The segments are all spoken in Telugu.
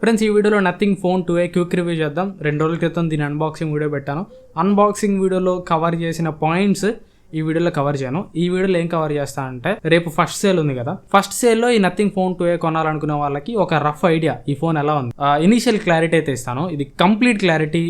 ఫ్రెండ్స్ ఈ వీడియోలో nothing phone 2a quick review చేద్దాం. 2 రోజుల క్రితం దీని అన్బాక్సింగ్ వీడియో పెట్టాను. అన్బాక్సింగ్ వీడియోలో కవర్ చేసిన పాయింట్స్ ఈ వీడియోలో కవర్ చేయను. ఈ వీడియోలో ఏం కవర్ చేస్తా అంటే, రేపు ఫస్ట్ సేల్ ఉంది కదా, ఫస్ట్ సేల్లో ఈ నథింగ్ ఫోన్ 2a కొనాలనుకునే వాళ్ళకి ఒక రఫ్ ఐడియా ఈ ఫోన్ ఎలా ఉంది, ఇనీషియల్ క్లారిటీ అయితే ఇస్తాను. ఇది కంప్లీట్ క్లారిటీ,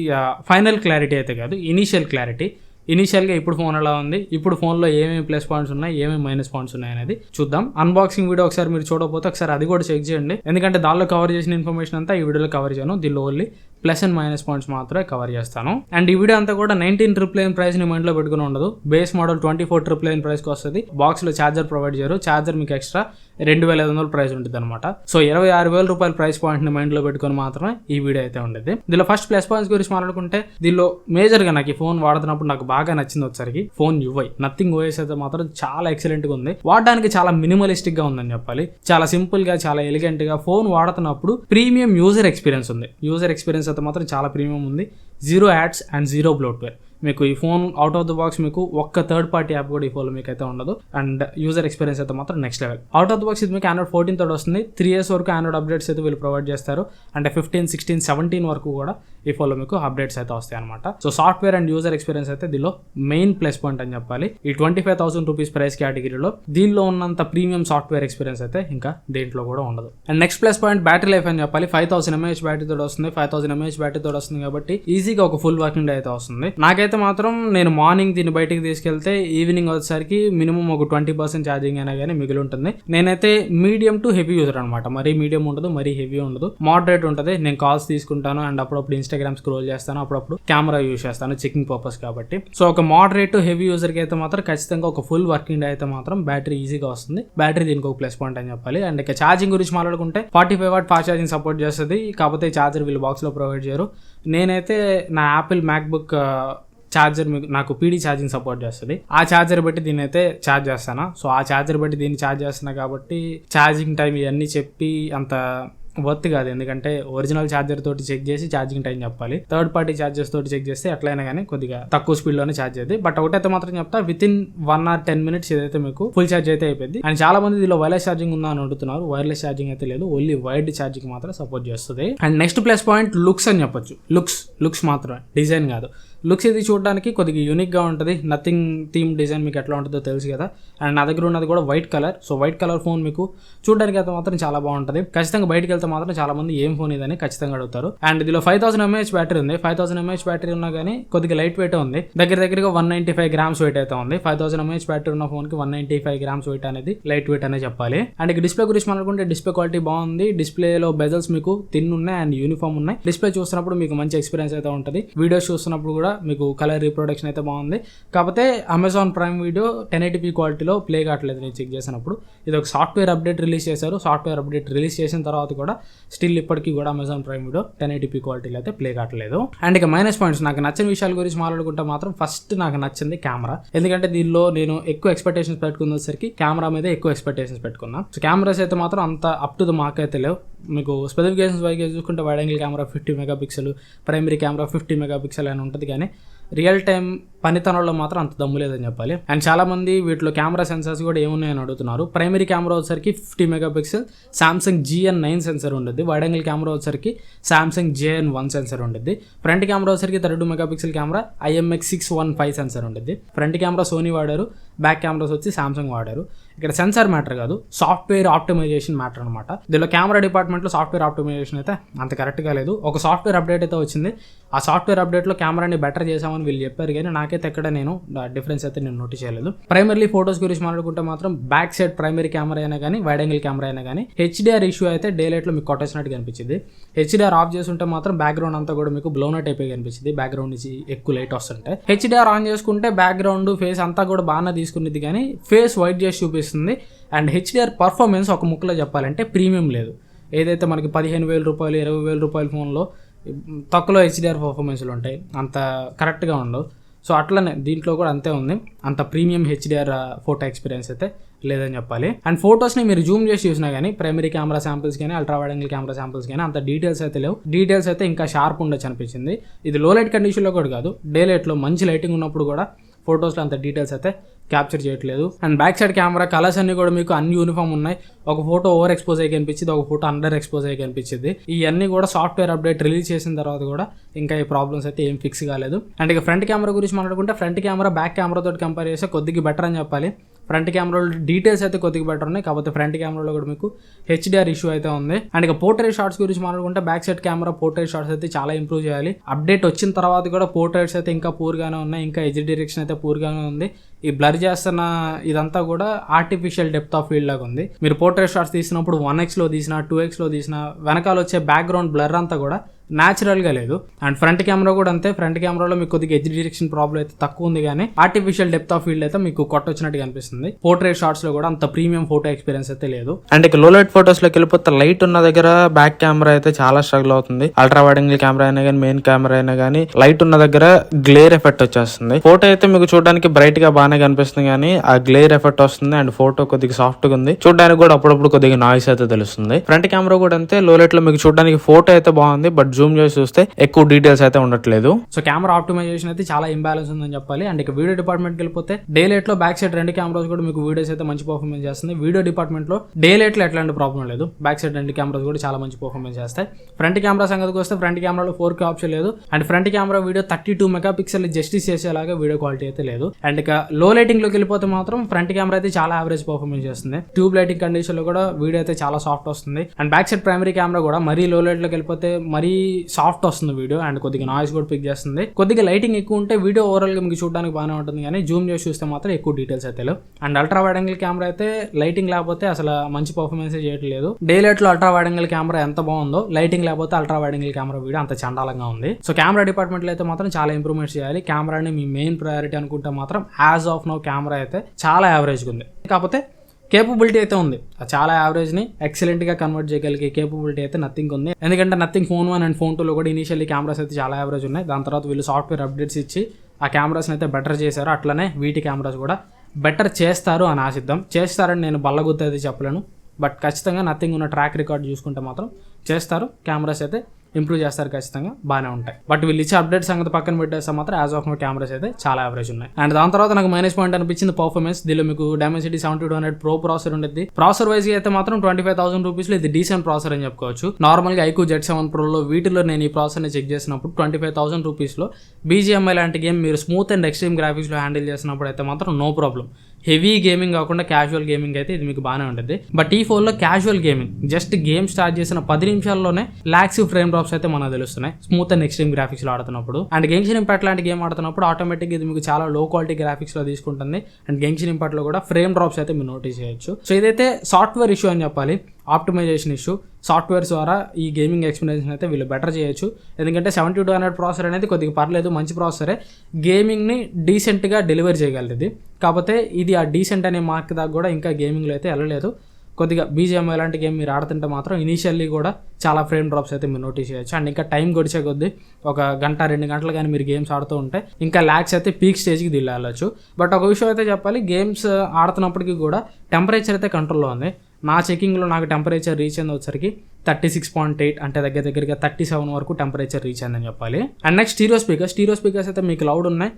ఫైనల్ క్లారిటీ అయితే కాదు, ఇనీషియల్ క్లారిటీ. ఇనీషియల్గా ఇప్పుడు ఫోన్ ఎలా ఉంది, ఇప్పుడు ఫోన్లో ఏమేమి ప్లస్ పాయింట్స్ ఉన్నాయి, ఏమేమి మైనస్ పాయింట్స్ ఉన్నాయి అనేది చూద్దాం. అన్బాక్సింగ్ వీడియో ఒకసారి మీరు చూడకపోతే ఒకసారి అది కూడా చెక్ చేయండి, ఎందుకంటే దానిలో కవర్ చేసిన ఇన్ఫర్మేషన్ అంతా ఈ వీడియోలో కవర్ చేయను. దీనిలో only plus and minus points మాత్రమే కవర్ చేస్తాను. అండ్ ఈ వీడియో అంతా కూడా 19,999 ప్రైస్ ని మైండ్లో పెట్టుకుని ఉండదు. బేస్ మోడల్ 24,999 ప్రైస్కి వస్తుంది. బాక్స్లో ఛార్జర్ ప్రొవైడ్ చేయరు. ఛార్జర్ మీకు ఎక్స్ట్రా 2,500 ప్రైస్ ఉంటుంది అనమాట. సో 26,000 రూపాయల ప్రైస్ పాయింట్ ని మైండ్లో పెట్టుకుని మాత్రమే ఈ వీడియో అయితే ఉండేది. దీనిలో ఫస్ట్ ప్లస్ పాయింట్స్ గురించి మాట్లాడుకుంటే, దీనిలో మేజర్గా నాకు ఈ ఫోన్ వాడుతున్నప్పుడు నాకు బాగా నచ్చింది వచ్చరికి ఫోన్ UI. నథింగ్ OS అయితే మాత్రం చాలా ఎక్సలెంట్ గా ఉంది. వాడడానికి చాలా మినిమలిస్టిక్ గా ఉందని చెప్పాలి. చాలా సింపుల్ గా, చాలా ఎలిగెంట్ గా ఫోన్ వాడుతున్నప్పుడు ప్రీమియం యూజర్ ఎక్స్పీరియన్స్ ఉంది. యూజర్ ఎక్స్పీరియన్స్ అయితే మాత్రం చాలా ప్రీమియం ఉంది. 0 యాడ్స్ అండ్ 0 బ్లోట్వేర్. మీకు ఈ phone out of the box మీకు ఒక్క థర్డ్ పార్టీ యాప్ కూడా ఈ ఫోన్లో మీకు అయితే ఉండదు. అండ్ యూజర్ ఎక్స్పీరియన్స్ అయితే మాత్రం next level. Out of the box ఇది మీకు Android 14 తోటి వస్తుంది. 3 years వరకు Android అప్డేట్స్ అయితే వీళ్ళు ప్రొవైడ్ చేస్తారు. అంటే 15, 16, 17 వరకు కూడా ఈ ఫోన్లో మీకు అప్డేట్స్ అయితే వస్తాయి అనమాట. So software and user experience అయితే దీనిలో మెయిన్ ప్లస్ పాయింట్ అని చెప్పాలి. ఈ 25,000 రూపీస్ ప్రైస్ కేటగిరీలో దీనిలో ఉన్నంత ప్రీమియం సాఫ్ట్వేర్ ఎక్స్పీరియన్స్ అయితే ఇంకా దేంట్లో కూడా ఉండదు. And next plus point battery life అని చెప్పాలి. 5000 mAh బ్యాటరీ తోటి వస్తుంది. 5000 mAh బ్యాటరీ తోటి వస్తుంది కాబట్టి ఈజీగా ఒక ఫుల్ వర్కింగ్ డే అయితే వస్తుంది. నాకైతే మాత్రం నేను మార్నింగ్ దీన్ని బయటికి తీసుకెళ్తే ఈవినింగ్ వచ్చేసరికి మినిమం ఒక 20% ఛార్జింగ్ అయినా కానీ మిగిలి ఉంటుంది. నేనైతే మీడియం టు హెవీ యూజర్ అనమాట. మరీ మీడియం ఉండదు, మరీ హెవీ ఉండదు, మోడరేట్ ఉంటుంది. నేను కాల్స్ తీసుకుంటాను అండ్ అప్పుడప్పుడు ఇన్స్టాగ్రామ్ స్క్రోల్ చేస్తాను, అప్పుడప్పుడు కెమెరా యూజ్ చేస్తాను చెకింగ్ పర్పస్ కాబట్టి. సో ఒక మోడరేట్ టు హెవీ యూజర్ కి అయితే మాత్రం ఖచ్చితంగా ఒక ఫుల్ వర్కింగ్ డే అయితే మాత్రం బ్యాటరీ ఈజీగా వస్తుంది. బ్యాటరీ దీనికి ఒక ప్లస్ పాయింట్ అని చెప్పాలి. అండ్ ఇక ఛార్జింగ్ గురించి మాట్లాడుకుంటే 45 వాట్ ఫాస్ట్ ఛార్జింగ్ సపోర్ట్ చేస్తుంది. కాకపోతే ఛార్జర్ వీళ్ళు బాక్స్ లో ప్రొవైడ్ చేయరు. నేనైతే నా యాపిల్ మ్యాక్బుక్ ఛార్జర్ నాకు PD ఛార్జింగ్ సపోర్ట్ చేస్తుంది. ఆ ఛార్జర్ బట్టి దీన్ని అయితే ఛార్జ్ చేస్తాను. సో ఆ ఛార్జర్ బట్టి దీన్ని ఛార్జ్ చేస్తున్నా కాబట్టి ఛార్జింగ్ టైం ఇవన్నీ చెప్పి అంత వర్త్ కాదు. ఎందుకంటే ఒరిజినల్ ఛార్జర్ తోటి చెక్ చేసి ఛార్జింగ్ టైం చెప్పాలి. థర్డ్ పార్టీ ఛార్జర్స్ తోటి చెక్ చేస్తే ఎట్లయినా కానీ కొద్దిగా తక్కువ స్పీడ్ లోనే ఛార్జ్ అయ్యింది. బట్ ఒకటైతే మాత్రం చెప్తా, విత్ ఇన్ 1 or 10 minutes ఇదైతే మీకు ఫుల్ ఛార్జ్ అయితే అయిపోయింది. అండ్ చాలా మంది దీనిలో వైర్లెస్ ఛార్జింగ్ ఉందా అని అడుగుతున్నారు. వైర్లెస్ ఛార్జింగ్ అయితే లేదు, ఓన్లీ వైర్డ్ ఛార్జింగ్ మాత్రం సపోర్ట్ చేస్తుంది. And next plus point looks అని చెప్పొచ్చు. లుక్స్ మాత్రమే, డిజైన్ కాదు. లుక్స్ ఇది చూడడానికి కొద్దిగా యూనిక్ గా ఉంటుంది. నథింగ్ థీమ్ డిజైన్ మీకు ఎట్లా ఉంటుందో తెలుసు కదా. అండ్ నా దగ్గర ఉన్నది కూడా white colour. So white colour phone మీకు చూడడానికి అయితే మాత్రం చాలా బాగుంటుంది. ఖచ్చితంగా బయటకు వెళ్తే మాత్రం చాలా మంది ఏం ఫోన్ ఇదని ఖచ్చితంగా అడుగుతారు. అండ్ దీనిలో 5000 mAh బ్యాటరీ ఉంది. 5000 mAh బ్యాటరీ ఉన్నా కానీ కొద్దిగా లైట్ వెయిట్ ఉంది. దగ్గరగా 195 grams వెయిట్ అయితే ఉంది. 5000 mAh బ్యాటరీ ఉన్న ఫోన్ కి 195 grams వెయిట్ అనేది లైట్ వెయిట్ అనే చెప్పాలి. అండ్ ఇక డిస్ప్లే గురించి మాట్లాడుకుంటే డిస్ప్లే క్వాలిటీ బాగుంది. డిస్ప్లేలో బెజల్స్ మీకు థిన్ ఉన్నాయి అండ్ యూనిఫామ్ ఉన్నాయి. డిస్ప్లే చూస్తున్నప్పుడు మీకు మంచి ఎక్స్పీరియన్స్ అయితే ఉంటుంది. వీడియోస్ చూస్తున్నప్పుడు కూడా మీకు కలర్ రీప్రొడక్షన్ అయితే బాగుంది. కాకపోతే అమెజాన్ ప్రైమ్ వీడియో 1080p క్వాలిటీలో ప్లే కావట్లేదు నేను చెక్ చేసినప్పుడు. ఇది ఒక సాఫ్ట్వేర్ అప్డేట్ రిలీజ్ చేశారు. సాఫ్ట్వేర్ అప్డేట్ రిలీజ్ చేసిన తర్వాత కూడా స్టిల్ ఇప్పటికీ కూడా అమెజాన్ ప్రైమ్ వీడియో 1080p క్వాలిటీలో అయితే ప్లే కావట్లేదు. అండ్ ఇక మైనస్ పాయింట్స్, నాకు నచ్చిన విషయాల గురించి మాట్లాడుకుంటే మాత్రం ఫస్ట్ నాకు నచ్చింది కెమెరా. ఎందుకంటే దీనిలో నేను ఎక్కువ ఎక్స్పెక్టేషన్స్ పెట్టుకునేసరికి కెమెరా మీద ఎక్కువ ఎక్స్పెక్టేషన్స్ పెట్టుకున్నా. సో కెమెరాస్ అయితే మాత్రం అంత అప్ టు ద మార్క్ అయితే లేవు. మీకు స్పెసిఫికేషన్స్ వైగా చూసుకుంటే wide angle camera 50 megapixel, primary camera 50 megapixel అని ఉంటుంది. కానీ రియల్ టైం పనితనంలో మాత్రం అంత దమ్ము లేదని చెప్పాలి. అండ్ చాలా మంది వీటిలో కెమెరా సెన్సర్స్ కూడా ఏమున్నాయని అడుగుతున్నారు. ప్రైమరీ కెమెరా వచ్చేసరికి 50 మెగాపిక్సెల్ సామ్సంగ్ GN9 సెన్సర్ ఉంటుంది. వైడ్ యాంగిల్ కెమెరా వచ్చేసరికి సామ్సంగ్ JN1 సెన్సర్ ఉంటుంది. ఫ్రంట్ కెమెరా వచ్చేసరికి 32 మెగాపిక్సెల్ కెమెరా IMX615 సెన్సర్ ఉంటుంది. ఫ్రంట్ కెమెరా సోనీ వాడారు, బ్యాక్ కెమెరాస్ వచ్చి సామ్సంగ్ వాడారు. ఇక్కడ సెన్సార్ మ్యాటర్ కాదు, సాఫ్ట్వేర్ ఆప్టిమైజేషన్ మ్యాటర్ అనమాట. దీనిలో కెమెరా డిపార్ట్మెంట్లో సాఫ్ట్వేర్ ఆప్టిమైజేషన్ అయితే అంత కరెక్ట్గా లేదు. ఒక సాఫ్ట్వేర్ అప్డేట్ అయితే వచ్చింది. ఆ సాఫ్ట్వేర్ అప్డేట్లో కెమెరాని బెటర్ చేసామని వీళ్ళు చెప్పారు, కానీ నాకైతే ఎక్కడ నేను డిఫరెన్స్ అయితే నేను నోటీస్ చేయలేదు. ప్రైమరీ ఫోటోస్ గురించి మాట్లాడుకుంటే మాత్రం బ్యాక్ సైడ్ ప్రైమరీ కెమెరా అయినా కానీ వైడ్ యాంగిల్ కెమెరా అయినా కానీ HDR ఇష్యూ అయితే డే లైట్లో మీకు కొట్టేసినట్టు కనిపించింది. HDR ఆఫ్ చేస్తుంటే మాత్రం బ్యాక్గ్రౌండ్ అంతా కూడా మీకు బ్లోనట్ అయిపోయి కనిపించింది. బ్యాక్గ్రౌండ్ నుంచి ఎక్కువ లైట్ వస్తుంటే HDR ఆన్ చేసుకుంటే బ్యాక్గ్రౌండ్ ఫేస్ అంతా కూడా బాగానే తీసుకునేది, కానీ ఫేస్ వైట్ చేసి చూపిస్తుంది. అండ్ HDR పర్ఫార్మెన్స్ ఒక ముక్కలో చెప్పాలంటే ప్రీమియం లేదు. ఏదైతే మనకి 15,000 రూపాయలు 20,000 రూపాయల ఫోన్లో తక్కువలో HDR పర్ఫార్మెన్స్లు ఉంటాయి, అంత కరెక్ట్గా ఉండవు. సో అట్లనే దీంట్లో కూడా అంతే ఉంది. అంత ప్రీమియం HDR ఫోటో ఎక్స్పీరియన్స్ అయితే లేదని చెప్పాలి. అండ్ ఫొటోస్ని మీరు జూమ్ చేసి చూసినా కానీ ప్రైమరీ కెమెరా శాంపిల్స్ కానీ ultra wide angle camera samples కానీ అంత డీటెయిల్స్ అయితే లేవు. డీటెయిల్స్ అయితే ఇంకా షార్ప్ ఉండొచ్చు అనిపించింది. ఇది లో లైట్ కండిషన్లో కూడా కాదు, డే లైట్లో మంచి లైటింగ్ ఉన్నప్పుడు కూడా ఫొటోస్లో అంత డీటెయిల్స్ అయితే క్యాప్చర్ చేయట్లేదు. And back side camera colours అన్ని కూడా మీకు అన్ని యూనిఫామ్ ఉన్నాయి. ఒక ఫోటో ఓవర్ ఎక్స్పోజ్ అయ్యి కనిపించింది, ఒక ఫోటో అండర్ ఎక్స్పోజ్ అయ్యి కనిపించింది. ఇవన్నీ కూడా సాఫ్ట్వేర్ అప్డేట్ రిలీజ్ చేసిన తర్వాత కూడా ఇంకా ఈ ప్రాబ్లమ్స్ అయితే ఏం ఫిక్స్ కాలేదు. అండ్ ఇక ఫ్రంట్ కెమెరా గురించి మాట్లాడుకుంటే ఫ్రంట్ కెమెరా బ్యాక్ కెమెరాతో కంపేర్ చేస్తే కొద్దిగా బెటర్ అని చెప్పాలి. ఫ్రంట్ కెమెరాలో డీటెయిల్స్ అయితే కొద్దిగా బెటర్ ఉన్నాయి, కాకపోతే ఫ్రంట్ కెమెరాలో కూడా మీకు హెచ్డిఆర్ ఇష్యూ అయితే ఉంది. అండ్ ఇక పోర్ట్రేట్ షాట్స్ గురించి మాట్లాడుకుంటే back side camera portrait shots అయితే చాలా ఇంప్రూవ్ చేయాలి. అప్డేట్ వచ్చిన తర్వాత కూడా పోర్ట్రేట్స్ అయితే ఇంకా పూర్గానే ఉన్నాయి, ఇంకా ఎడ్జ్ డైరెక్షన్ అయితే పూర్గానే ఉంది. ఈ బ్లర్ చేస్తున్న ఇదంతా కూడా ఆర్టిఫిషియల్ డెప్త్ ఆఫ్ ఫీల్డ్ లాగా ఉంది. మీరు పోర్ట్రేట్ షాట్స్ తీసినప్పుడు 1x లో తీసినా 2x లో తీసినా వెనకాల వచ్చే బ్యాక్గ్రౌండ్ బ్లర్ అంతా కూడా న్యాచురల్గా లేదు. అండ్ ఫ్రంట్ కెమెరా కూడా అంతే. ఫ్రంట్ కెమెరాలో మీకు కొద్దిగా ఎడ్జ్ డైరెక్షన్ ప్రాబ్లం అయితే తక్కువ ఉంది, కానీ ఆర్టిఫిషియల్ డెప్త్ ఆఫ్ ఫీల్డ్ అయితే మీకు కొట్టొచ్చినట్టుగా అనిపిస్తుంది. పోర్ట్రేట్ షాట్స్ లో కూడా అంత ప్రీమియం ఫోటో ఎక్స్పీరియన్స్ అయితే లేదు. అండ్ ఇక లో లైట్ ఫోటోస్ లోకి వెళ్ళిపోతే లైట్ ఉన్న దగ్గర బ్యాక్ కెమెరా అయితే చాలా స్ట్రగుల్ అవుతుంది. అల్ట్రా వైడ్ యాంగిల్ కెమెరా అయినా కానీ మెయిన్ కెమెరా అయినా కానీ లైట్ ఉన్న దగ్గర గ్లేర్ ఎఫెక్ట్ వచ్చేస్తుంది. ఫోటో అయితే మీకు చూడడానికి బ్రైట్ గా బాగానే కనిపిస్తుంది, కానీ ఆ గ్లేర్ ఎఫెక్ట్ వస్తుంది. అండ్ ఫోటో కొద్దిగా సాఫ్ట్ గా ఉంది, చూడడానికి కూడా అప్పుడప్పుడు కొద్దిగా నాయిస్ అయితే తెలుస్తుంది. ఫ్రంట్ కెమెరా కూడా అంతే. లో లైట్ లో మీకు చూడడానికి ఫోటో అయితే బాగుంది, బట్ జూమ్ చేసి చూస్తే ఎక్కువ డీటెయిల్స్ అయితే ఉండట్లేదు. సో కెమెరా ఆప్టిమైజేషన్ అయితే చాలా ఇంబ్యాలెన్స్ ఉందని చెప్పాలి. అండ్ ఇక వీడియో డిపార్ట్మెంట్ కి వెళ్ళిపోతే డే లైట్ లో బ్యాక్ సైడ్ రెండు కెమెరాస్ కూడా మీకు వీడియోస్ అయితే మంచి పర్ఫార్మెన్స్ చేస్తుంది. వీడియో డిపార్ట్మెంట్ లో డే లైట్ లో ఎట్లాంటి ప్రాబ్లం లేదు, బ్యాక్ సైడ్ రెండు కెమెరాస్ కూడా చాలా మంచి పర్ఫార్మెన్స్ చేస్తాయి. ఫ్రంట్ కెమెరా సంగతికి వస్తే ఫ్రంట్ కెమెరాలో 4K ఆప్షన్ లేదు. And front camera video 32 megapixel justice చేసేలాగా వీడియో క్వాలిటీ అయితే లేదు. అండ్ ఇక లో లైటింగ్ లోకి వెళ్ళిపోతే మాత్రం ఫ్రంట్ కెమెరా అయితే చాలా యావరేజ్ పర్ఫార్మెన్స్ చేస్తుంది. ట్యూబ్ లైటింగ్ కండిషన్ లో కూడా వీడియో అయితే చాలా సాఫ్ట్ వస్తుంది. And back side primary camera కూడా మరీ లో లైట్ లోకి వెళ్ళిపోతే మరీ సాఫ్ట్ వస్తుంది వీడియో. అండ్ కొద్దిగా నాయిస్ కూడా పిక్ చేస్తుంది. కొద్దిగా లైటింగ్ ఎక్కువ ఉంటే వీడియో ఓవరాల్ గా మీకు చూడడానికి బాగానే ఉంటుంది, కానీ జూమ్ చేసి చూస్తే మాత్రం ఎక్కువ డీటెయిల్స్ అయితే లేవు. And ultra wide angle camera అయితే లైటింగ్ లేకపోతే అసలు మంచి పర్ఫార్మెన్స్ చేయట్లేదు. డే లైట్ లో అల్ట్రా వైడ్ యాంగిల్ కెమెరా ఎంత బాగుందో లైటింగ్ లేకపోతే ultra wide angle camera video అంత చండాలంగా ఉంది. సో కెమెరా డిపార్ట్మెంట్ లో అయితే మాత్రం చాలా ఇంప్రూవ్మెంట్స్ చేయాలి. కెమెరాని మీ మెయిన్ ప్రయారిటీ అనుకుంటే మాత్రం యాజ్ ఆఫ్ నౌ కెమెరా అయితే చాలా యావరేజ్ గా ఉంది. కాకపోతే కేపబిలిటీ అయితే ఉంది, చాలా యావరేజ్ ని ఎక్సలెంట్ గా కన్వర్ట్ చేయగలిగే కేపబిలిటీ అయితే నథింగ్ ఉంది. ఎందుకంటే నథింగ్ ఫోన్ 1 అండ్ ఫోన్ 2 లో కూడా ఇనిషియల్లీ కెమెరాస్ అయితే చాలా యావరేజ్ ఉన్నాయి. దాని తర్వాత వీళ్ళు సాఫ్ట్వేర్ అప్డేట్స్ ఇచ్చి ఆ కెమెరాస్ని అయితే బెటర్ చేశారు. అట్లనే వీటి కెమెరాస్ కూడా బెటర్ చేస్తారు అని ఆశిద్దాం. చేస్తారని నేను బల్లగుద్ది అయితే చెప్పలేను, బట్ ఖచ్చితంగా నథింగ్ ఉన్న ట్రాక్ రికార్డ్ చూసుకుంటే మాత్రం చేస్తారు. కెమెరాస్ అయితే ఇంప్రూవ్ చేస్తారు, ఖచ్చితంగా బాగానే ఉంటాయి. బట్ వీళ్ళు ఇచ్చే అప్డేట్ సంగతి పక్కన పెట్టేస్తే మాత్రం యాజ్ ఆఫ్ నో కెమెరాస్ అయితే చాలా యావరేజ్ ఉన్నాయి. అండ్ దాని తర్వాత నాకు మైనస్ పాయింట్ అనిపించింది పర్ఫార్మెన్స్. దీనిలో మీకు Dimensity 7200 Pro ప్రాసెసర్ ఉండేది. ప్రాసెసర్ వైజ్ అయితే మాత్రం 25,000 రూపీస్లో ఇది డీసెంట్ ప్రాసెసర్ అని చెప్పుకోవచ్చు. నార్మల్గా iQOO Z7 Proలో వీటిలో నేను ఈ ప్రాసెసర్ని చెక్ చేసినప్పుడు 25,000 రూపీస్లో BGMI లాంటి గేమ్ మీరు స్మూత్ అండ్ ఎక్స్ట్రీమ్ గ్రాఫిక్స్లో హ్యాండిల్ చేసినప్పుడు అయితే మాత్రం నో ప్రాబ్లం. హెవీ గేమింగ్ కాకుండా క్యాజువల్ గేమింగ్ అయితే ఇది మీకు బాగానే ఉంటుంది. బట్ ఈ ఫోన్లో casual gaming just game start చేసిన 10 నిమిషాల్లోనే లాక్స్ ఫ్రేమ్ డ్రాప్స్ అయితే మనకు తెలుస్తున్నాయి స్మూత్ అండ్ ఎక్స్ట్రీమ్ గ్రాఫిక్స్ లో ఆడుతున్నప్పుడు. అండ్ గెన్షిన్ ఇంపాక్ట్ లాంటి గేమ్ ఆడుతున్నప్పుడు ఆటోమేటిక్ ఇది మీకు చాలా లో క్వాలిటీ గ్రాఫిక్స్ లో తీసుకుంటుంది. అండ్ గెన్షిన్ ఇంపాక్ట్ లో కూడా ఫ్రేమ్ డ్రాప్స్ అయితే మీరు నోటీస్ చేయొచ్చు. సో ఇదైతే సాఫ్ట్వేర్ ఇష్యూ అని చెప్పాలి, ఆప్టిమైజేషన్ ఇష్యూ. సాఫ్ట్వేర్ ద్వారా ఈ గేమింగ్ ఎక్స్పీరియన్స్ అయితే వీళ్ళు బెటర్ చేయొచ్చు. ఎందుకంటే 7200 ప్రాసెసర్ అనేది కొద్దిగా పర్లేదు, మంచి ప్రాసెసరే, గేమింగ్ని డీసెంట్గా డెలివర్ చేయగలదు. కాకపోతే ఇది ఆ డీసెంట్ అనే మార్క్ దాకా కూడా ఇంకా గేమింగ్లో అయితే వెళ్ళలేదు. కొద్దిగా BGMI లాంటి గేమ్ మీరు ఆడుతుంటే మాత్రం ఇనీషియల్లీ కూడా చాలా ఫ్రేమ్ డ్రాప్స్ అయితే మీరు నోటీస్ చేయొచ్చు. అండ్ ఇంకా టైం గడిచే కొద్దీ ఒక గంట 2 గంటలు కానీ మీరు గేమ్స్ ఆడుతూ ఉంటే ఇంకా ల్యాక్స్ అయితే పీక్ స్టేజ్కి వెళ్ళచ్చు. బట్ ఒక విషయం అయితే చెప్పాలి, గేమ్స్ ఆడుతున్నప్పటికీ కూడా టెంపరేచర్ అయితే కంట్రోల్లో ఉంది. నా చెకింగ్లో నాకు టెంపరేచర్ రీచ్ అయింది వచ్చరికి 36.8, అంటే దగ్గరగా 37 వరకు టెంపరేచర్ రీచ్ అయిందని చెప్పాలి. అండ్ నెక్స్ట్ స్టీరియో స్పీకర్స్ అయితే మీకు లౌడ్ ఉన్నాయి,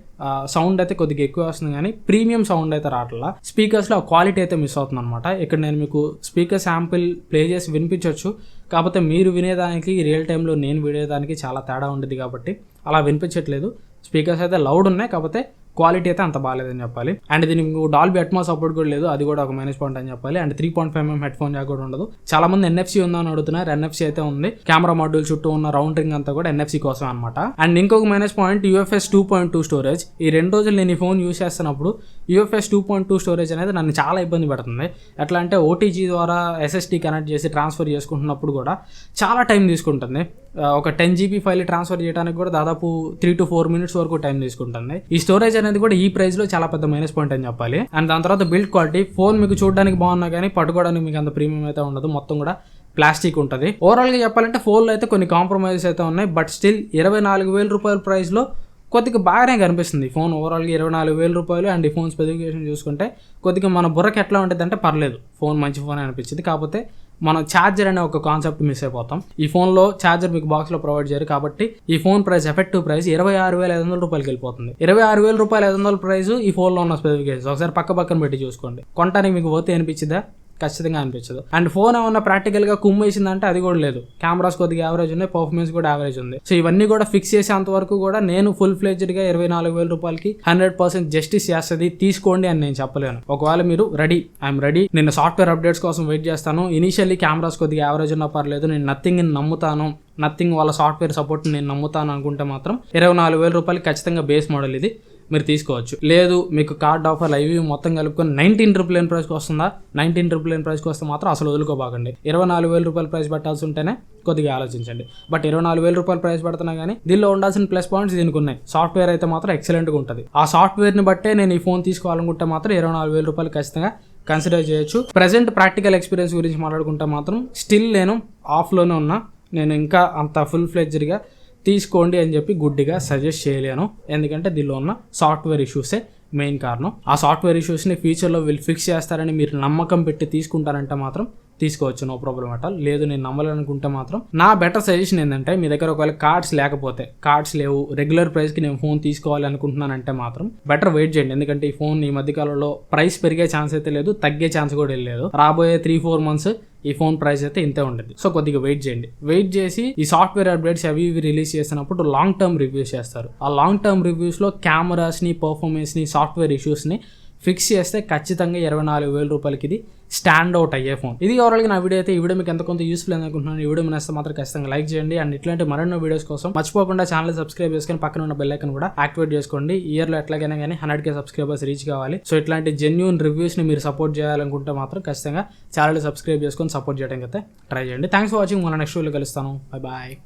సౌండ్ అయితే కొద్దిగా ఎక్కువ వస్తుంది, కానీ ప్రీమియం సౌండ్ అయితే రావట్లా. స్పీకర్స్లో ఆ క్వాలిటీ అయితే మిస్ అవుతుంది అనమాట. ఇక్కడ నేను మీకు స్పీకర్ శాంపిల్ ప్లే చేసి వినిపించవచ్చు, కాకపోతే మీరు వినేదానికి రియల్ టైంలో నేను వినేదానికి చాలా తేడా ఉండేది కాబట్టి అలా వినిపించట్లేదు. స్పీకర్స్ అయితే లౌడ్ ఉన్నాయి, కాకపోతే క్వాలిటీ అయితే అంత బాగాలేదని చెప్పాలి. అండ్ దీనికి డాల్బీ అట్మాస్ సపోర్ట్ కూడా లేదు, అది కూడా ఒక మైనస్ పాయింట్ అని చెప్పాలి. And 3.5mm head phone Jack కూడా ఉండదు. చాలా మంది NFC ఉందని అడుగుతున్నారు, NFC అయితే ఉంది. కెమెరా మాడ్యూల్ చుట్టూ ఉన్న రౌండ్ రింగ్ అంతా కూడా NFC కోసం అనమాట. అండ్ ఇంకొక మైనస్ పాయింట్ UFS 2.2 స్టోరేజ్. ఈ 2 రోజులు నేను ఈ ఫోన్ యూస్ చేస్తున్నప్పుడు UFS 2.2 స్టోరేజ్ అనేది నన్ను చాలా ఇబ్బంది పెడుతుంది. ఎట్లా అంటే OTG ద్వారా SSD కనెక్ట్ చేసి ట్రాన్స్ఫర్ చేసుకుంటున్నప్పుడు కూడా చాలా టైం తీసుకుంటుంది. ఒక 10 GB ఫైల్ ట్రాన్స్ఫర్ చేయడానికి కూడా దాదాపు 3 to 4 minutes వరకు టైం తీసుకుంటుంది. ఈ స్టోరేజ్ అనేది కూడా ఈ ప్రైస్ లో చాలా పెద్ద మైనస్ పాయింట్ అని చెప్పాలి. అండ్ దాని తర్వాత బిల్డ్ క్వాలిటీ. ఫోన్ మీకు చూడడానికి బాగున్నా కానీ పట్టుకోవడానికి మీకు అంత ప్రీమియం అయితే ఉండదు, మొత్తం కూడా ప్లాస్టిక్ ఉంటుంది. ఓవరాల్ గా చెప్పాలంటే ఫోన్లో అయితే కొన్ని కాంప్రమైజెస్ అయితే ఉన్నాయి, బట్ స్టిల్ 24,000 రూపాయల ప్రైస్ లో కొద్దిగా బాగానే కనిపిస్తుంది ఫోన్. ఓవరాల్గా 24,000 రూపాయలు. అండ్ ఈ ఫోన్ స్పెసిఫికేషన్ చూసుకుంటే కొద్దిగా మన బుర్రకి ఎట్లా ఉంటుంది అంటే పర్లేదు, ఫోన్ మంచి ఫోన్ అనిపించింది. కాకపోతే మనం ఛార్జర్ అనే ఒక కాన్సెప్ట్ మిస్ అయిపోతాం. ఈ ఫోన్లో ఛార్జర్ మీకు బాక్స్లో ప్రొవైడ్ చేయరు కాబట్టి ఈ ఫోన్ ప్రైస్ ఎఫెక్టివ్ ప్రైస్ 26,500 రూపాయలకి వెళ్ళిపోతుంది. 26,500 ప్రైస్ ఈ ఫోన్లో ఉన్న స్పెసిఫికేషన్స్ ఒకసారి పక్కన పెట్టి చూసుకోండి. కొనడానికి మీకు పోతే అనిపించిందా? ఖచ్చితంగా అనిపించదు. అండ్ ఫోన్ ఏమన్నా ప్రాక్టికల్గా కుమ్మేసిందంటే అది కూడా లేదు. కెమెరాస్ కొద్దిగా యావరేజ్ ఉన్నాయి, పర్ఫార్మెన్స్ కూడా యావరేజ్ ఉంది. సో ఇవన్నీ కూడా ఫిక్స్ చేసేంత వరకు కూడా నేను ఫుల్ ఫ్లెడ్జ్డ్గా 24,000 రూపాయలకి 100% జస్టిస్ చేస్తుంది తీసుకోండి అని నేను చెప్పలేను. ఒకవేళ మీరు ఐఎమ్ రెడీ, నేను సాఫ్ట్వేర్ అప్డేట్స్ కోసం వెయిట్ చేస్తాను, ఇనిషియల్లీ కెమెరాస్ కొద్దిగా యావరేజ్ ఉన్నా పర్లేదు, నేను నథింగ్ని నమ్ముతాను, నథింగ్ వాళ్ళ సాఫ్ట్వేర్ సపోర్ట్ నేను నమ్ముతాను అనుకుంటే మాత్రం 24,000 రూపాయలకి ఖచ్చితంగా బేస్ మోడల్ ఇది మీరు తీసుకోవచ్చు. లేదు మీకు కార్డ్ ఆఫర్ ఇవి మొత్తం కలుపుకొని 19,999 ప్రైస్కి వస్తుందా? 19,999 ప్రైస్కి వస్తే మాత్రం అసలు వదులుకోబాకండి. 24,000 రూపాయల ప్రైస్ పెట్టాల్సి ఉంటేనే కొద్దిగా ఆలోచించండి. బట్ 24,000 రూపాయల ప్రైస్ పెడుతున్నా కానీ దీనిలో ఉండాల్సిన ప్లస్ పాయింట్స్ దీనికి ఉన్నాయి. సాఫ్ట్వేర్ అయితే మాత్రం ఎక్సలెంట్గా ఉంటుంది. ఆ సాఫ్ట్వేర్ని బట్టే నేను ఈ ఫోన్ తీసుకోవాలనుకుంటే మాత్రం 24,000 రూపాయలు ఖచ్చితంగా కన్సిడర్ చేయొచ్చు. ప్రజెంట్ ప్రాక్టికల్ ఎక్స్పీరియన్స్ గురించి మాట్లాడుకుంటే మాత్రం స్టిల్ నేను ఆఫ్లోనే ఉన్నా. నేను ఇంకా అంత ఫుల్ ఫ్లెడ్జ్డ్గా తీసుకోండి అని చెప్పి గుడ్డిగా సజెస్ట్ చేయలేను. ఎందుకంటే దీనిలో ఉన్న సాఫ్ట్వేర్ ఇష్యూసే మెయిన్ కారణం. ఆ సాఫ్ట్వేర్ ఇష్యూస్ని ఫ్యూచర్లో వీళ్ళు ఫిక్స్ చేస్తారని మీరు నమ్మకం పెట్టి తీసుకుంటారంటే మాత్రం తీసుకోవచ్చు, నో ప్రాబ్లం అట్ ఆల్. లేదు నేను నమ్మాలనుకుంటే మాత్రం నా బెటర్ సజెషన్ ఏంటంటే మీ దగ్గర ఒకవేళ కార్డ్స్ లేవు, రెగ్యులర్ ప్రైస్కి నేను ఫోన్ తీసుకోవాలి అనుకుంటున్నానంటే మాత్రం బెటర్ వెయిట్ చేయండి. ఎందుకంటే ఈ ఫోన్ ఈ మధ్యకాలంలో ప్రైస్ పెరిగే ఛాన్స్ అయితే లేదు, తగ్గే ఛాన్స్ కూడా లేదు. రాబోయే 3-4 మంత్స్ ఈ ఫోన్ ప్రైస్ అయితే ఇంతే ఉంటుంది. సో కొద్దిగా వెయిట్ చేయండి. వెయిట్ చేసి ఈ సాఫ్ట్వేర్ అప్డేట్స్ అవి రిలీజ్ చేసినప్పుడు లాంగ్ టర్మ్ రివ్యూస్ చేస్తారు. ఆ లాంగ్ టర్మ్ రివ్యూస్లో కెమెరాస్ని, పర్ఫార్మెన్స్ని, సాఫ్ట్వేర్ ఇష్యూస్ని ఫిక్స్ చేస్తే ఖచ్చితంగా 24,000 రూపాయలకి ఇది స్టాండ్ అవుట్ అయ్యే ఫోన్. ఇది ఓవరాల్గా నా వీడియో అయితే. ఈ వీడియో మీకు ఎంత కొంత యూస్ఫుల్ అనుకుంటున్నాను. ఈ వీడియో మీ నచ్చితే మాత్రం ఖచ్చితంగా లైక్ చేయండి. అండ్ ఇట్లాంటి మరెన్నో వీడియోస్ కోసం మర్చిపోకుండా ఛానల్ సబ్స్క్రైబ్ చేసుకొని పక్కన ఉన్న బెల్ ఐకాన్ కూడా యాక్టివేట్ చేసుకోండి. ఇయర్లో ఎట్లాగైనా కానీ 100K సబ్స్క్రైబర్స్ రీచ్ కావాలి. సో ఇట్లాంటి జెన్యూన్ రివ్యూస్ని మీరు సపోర్ట్ చేయాలనుకుంటే మాత్రం ఖచ్చితంగా ఛానల్ సబ్స్క్రైబ్ చేసుకొని సపోర్ట్ చేయడానికి అయితే ట్రై చేయండి. Thanks for watching. మన నెక్స్ట్ వీడియోలో కలుస్తాను. Bye bye.